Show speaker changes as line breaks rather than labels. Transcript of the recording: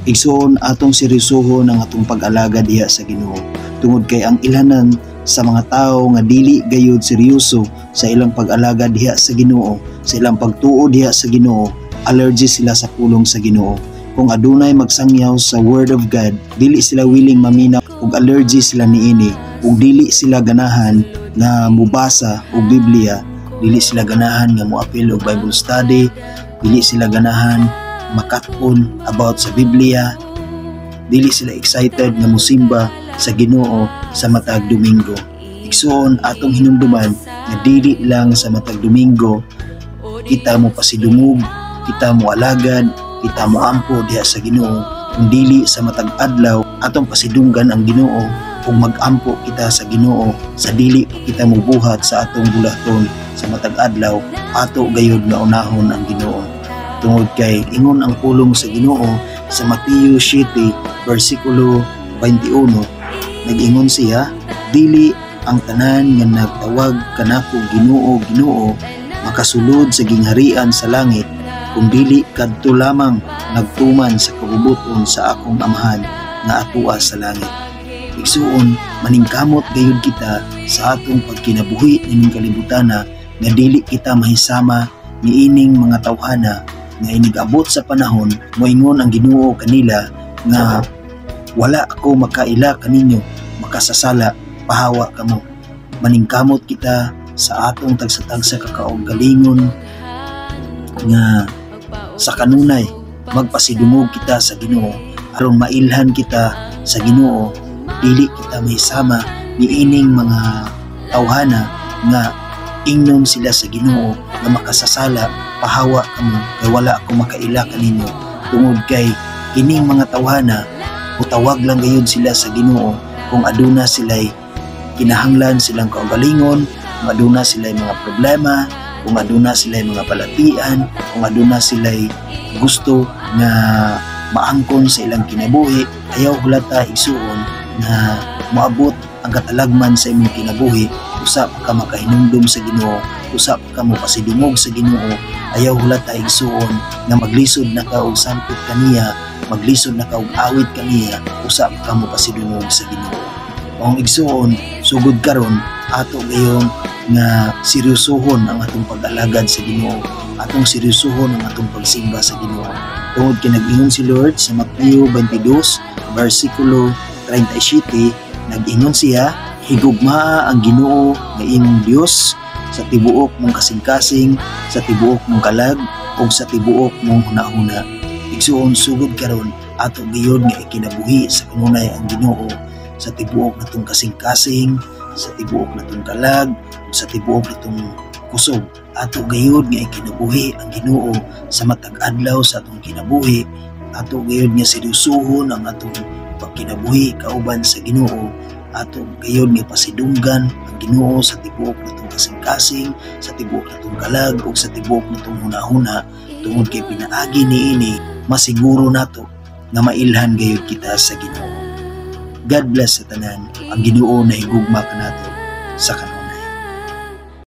Igsoon atong seryosohon ang atong pag-alaga diha sa Ginoo. Tungod kay ang ilanan sa mga tao nga dili gayud seryoso sa ilang pag-alaga diha sa Ginoo, sa ilang pagtuo diha sa Ginoo, allergy sila sa pulong sa Ginoo. Kung adunay magsangyaw sa Word of God, dili sila willing maminaw ug allergy sila niini, ug dili sila ganahan nga mubasa og Biblia, dili sila ganahan nga moapil og Bible study, dili sila ganahan makatpon about sa Biblia, dili sila excited nga mosimba sa Ginoo sa matag Domingo. Igsoon atong hinumduman nga dili lang sa matag Domingo kita mo pasidumog, kita mo alagad, kita mo ampo diha sa Ginoo, kung dili sa matag adlaw atong pasidunggan ang Ginoo kung mag-ampo kita sa Ginoo sa dili kita mobuhat sa atong bulaton sa matag adlaw, ato gayud nga unahon ang Ginoo. Tungod kay ingon ang pulong sa Ginoo sa Mateo 7 versikulo 21, nag-ingon siya, dili ang tanan nga nagtawag kanako Ginoo Ginoo makasulod sa gingharian sa langit, kung dili kadto lamang nagtuman sa kabubuton sa akong Amahan nga atua sa langit. Igsuon, maningkamot gayud kita sa atong pagkinabuhi ning kalibutana nga dili kita mahisama niining mga tawhana nga inigabot sa panahon moingon ang Ginoo kanila nga wala ako makaila kaninyo, makasasala, pahawa kamo. Maningkamot kita sa atong tagsa-tagsa kakaugalingon nga sa kanunay magpasidumog kita sa Ginoo aron mailhan kita sa Ginoo, dili kita mahisama niining mga tawhana nga ingnon sila sa Ginoo nga makasasala, pahawa kamo kay wala ako makaila kaninyo. Tungod kay kining mga tawhana utawag lang gayud sila sa Ginoo kung aduna sila'y kinahanglan silang kaugalingon, kung aduna sila'y mga problema, kung aduna sila'y mga palatian, kung aduna sila'y gusto nga maangkon sa ilang kinabuhi. Ayaw hulata igsuon na moabot ang katalagman sa imong kinabuhi, usap ka makahinumdum sa Ginoo, usap ka mo pasidungog sa Ginoo. Ayaw hulata igsuon na maglisod na ka og sampit kaniya, maglisod na ka og awit kaniya, usap ka mo pasidungog sa Ginoo. Ang igsuon sugod karon ato gayon nga seryosohon ang atong pag-alagad sa Ginoo, atong seryosohon ang atong pagsimba sa Ginoo. Tungod kay nag-ingon si Lord sa Mateo 22 versikulo 37, nag-ingon siya, higugmaa ang Ginoo nga imong Dios sa tibuok mong kasing-kasing, sa tibuok mong kalag, ug sa tibuok mong hunahuna. Igsuon sugod karon ato gayon nga ikinabuhi sa kanunay ang Ginoo sa tibuok natong kasing-kasing, sa tibuok natong kalag, ug sa tibuok natong kusog. Ato gayud nga ikinabuhi ang Ginoo sa matag adlaw sa atong kinabuhi. Ato gayud nga seryosohon ang atong pagkinabuhi kauban sa Ginoo. Ato gayud nga pasidunggan ang Ginoo sa tibuok natong kasing-kasing, sa tibuok natong kalag, ug sa tibuok natong hunahuna. Tungod kay pinaagi niini masiguro nato nga mailhan gayud kita sa Ginoo. God bless sa tanan. Ang Ginoo na higugma kanato sa kanunay.